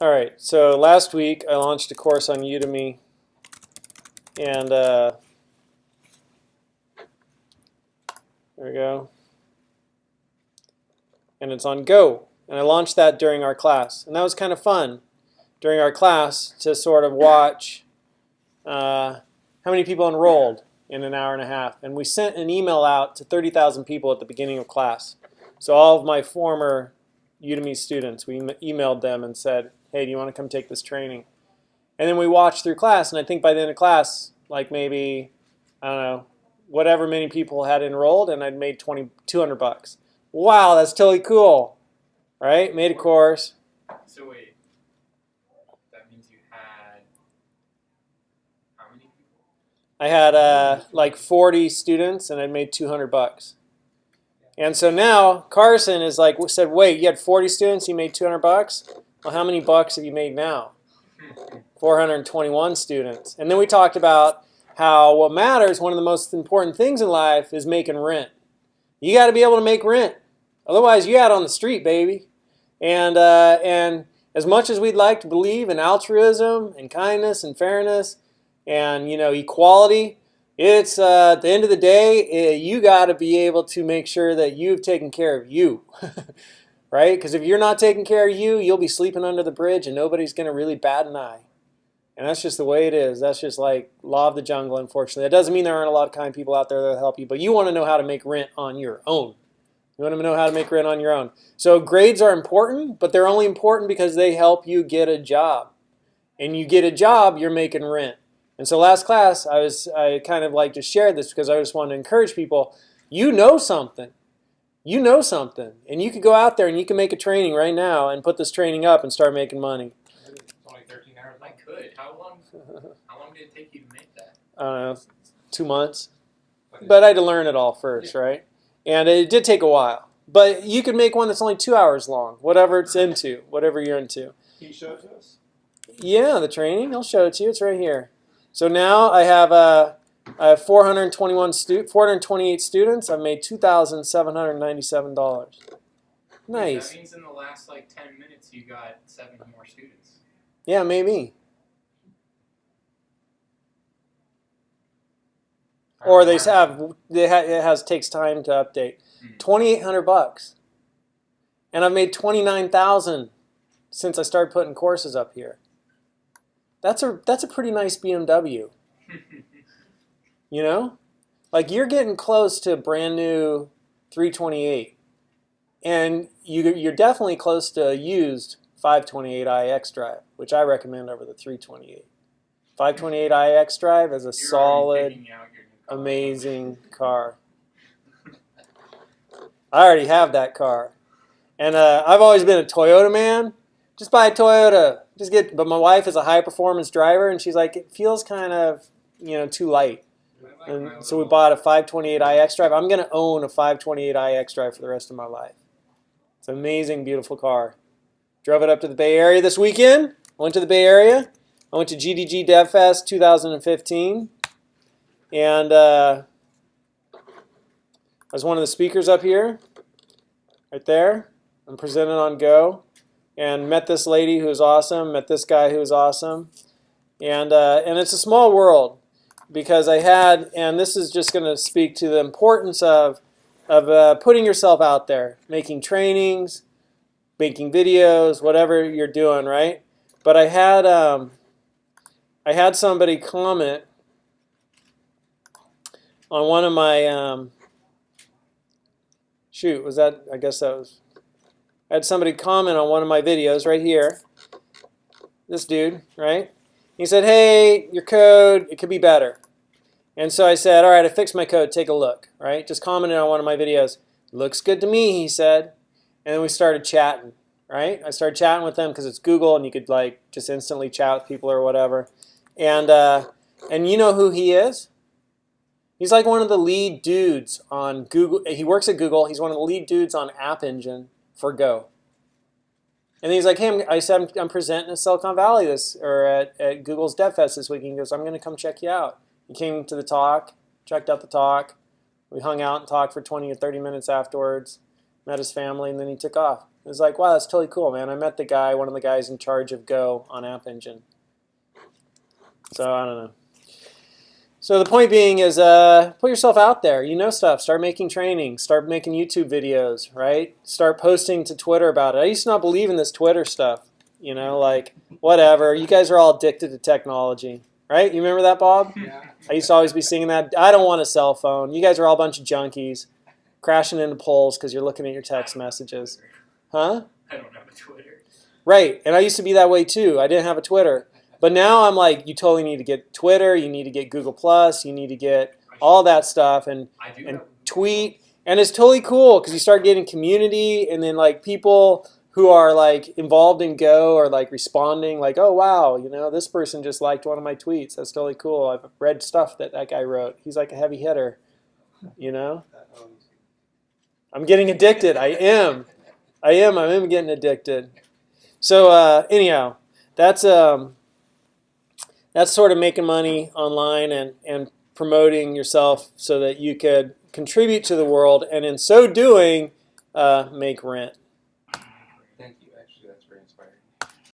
All right, so last week I launched a course on Udemy, and there we go. And it's on Go. And I launched that during our class. And that was kind of fun during our class to sort of watch how many people enrolled in an hour and a half. And we sent an email out to 30,000 people at the beginning of class. So all of my former Udemy students, we emailed them and said, hey, do you want to come take this training? And then we watched through class, and I think by the end of class, like maybe, I don't know, whatever many people had enrolled, and I'd made $200. Wow, that's totally cool, right? Made a course. So wait, that means you had how many people? I had like 40 students, and I'd made $200. And so now Carson is like said, wait, you had 40 students, you made $200? Well, how many bucks have you made now? 421 students. And then we talked about how what matters, one of the most important things in life is making rent. You got to be able to make rent. Otherwise, you're out on the street, baby. And as much as we'd like to believe in altruism and kindness and fairness and equality, it's at the end of the day, you got to be able to make sure that you've taken care of you. Right? Because if you're not taking care of you, you'll be sleeping under the bridge and nobody's going to really bat an eye. And that's just the way it is. That's just like law of the jungle, unfortunately. That doesn't mean there aren't a lot of kind people out there that will help you, but you want to know how to make rent on your own. You want to know how to make rent on your own. So grades are important, but they're only important because they help you get a job. And you get a job, you're making rent. And so last class, I kind of like just shared this because I just wanted to encourage people. You know something. You know something, and you could go out there and you can make a training right now and put this training up and start making money. It's only 13 hours. I could. How long did it take you to make that? I don't know, 2 months. But I had to learn it all first, right? And it did take a while. But you could make one that's only 2 hours long, whatever it's into, whatever you're into. Can you show it to us? Yeah, the training. I'll show it to you. It's right here. So now I have 428 students. I've made $2,797. Nice. That means in the last like 10 minutes you got 7 more students. Yeah, maybe. Or they have takes time to update. $2,800, and I've made $29,000 since I started putting courses up here. That's a pretty nice BMW. You know, like you're getting close to a brand new 328, and you're definitely close to a used 528iX drive, which I recommend over the 328. 528iX drive is a solid, amazing car. I already have that car, and I've always been a Toyota man. Just buy a Toyota. But my wife is a high performance driver, and she's like, it feels kind of too light. And so we bought a 528iX drive. I'm going to own a 528iX drive for the rest of my life. It's an amazing, beautiful car. Drove it up to the Bay Area this weekend. I went to the Bay Area. I went to GDG DevFest 2015. And I was one of the speakers up here, right there. I'm presenting on Go. And met this lady who was awesome, met this guy who was awesome. And it's a small world. Because and this is just going to speak to the importance of putting yourself out there, making trainings, making videos, whatever you're doing, right? But I had somebody comment on one of my I had somebody comment on one of my videos right here. This dude, right? He said, hey, your code, it could be better. And so I said, all right, I fixed my code. Take a look, right? Just commented on one of my videos. Looks good to me, he said. And then we started chatting, right? I started chatting with them because it's Google and you could like just instantly chat with people or whatever. And you know who he is? He's like one of the lead dudes on Google. He works at Google. He's one of the lead dudes on App Engine for Go. And then he's like, hey, I'm presenting in Silicon Valley at Google's DevFest this week. He goes, I'm going to come check you out. He came to the talk, checked out the talk. We hung out and talked for 20 or 30 minutes afterwards, met his family, and then he took off. It was like, wow, that's totally cool, man. I met the guy, one of the guys in charge of Go on App Engine. So I don't know. So the point being is put yourself out there. You know stuff. Start making training. Start making YouTube videos, right? Start posting to Twitter about it. I used to not believe in this Twitter stuff. You know, like, whatever. You guys are all addicted to technology, right? You remember that, Bob? Yeah. I used to always be singing that. I don't want a cell phone. You guys are all a bunch of junkies crashing into poles because you're looking at your text messages. Huh? I don't have a Twitter. Right. And I used to be that way too. I didn't have a Twitter. But now I'm like, you totally need to get Twitter, you need to get Google Plus, you need to get all that stuff and tweet. And it's totally cool because you start getting community and then like people who are like involved in Go are like responding like, oh wow, you know, this person just liked one of my tweets. That's totally cool. I've read stuff that that guy wrote. He's like a heavy hitter, you know? I'm getting addicted. I am getting addicted. So anyhow, that's sort of making money online and promoting yourself so that you could contribute to the world and in so doing make rent.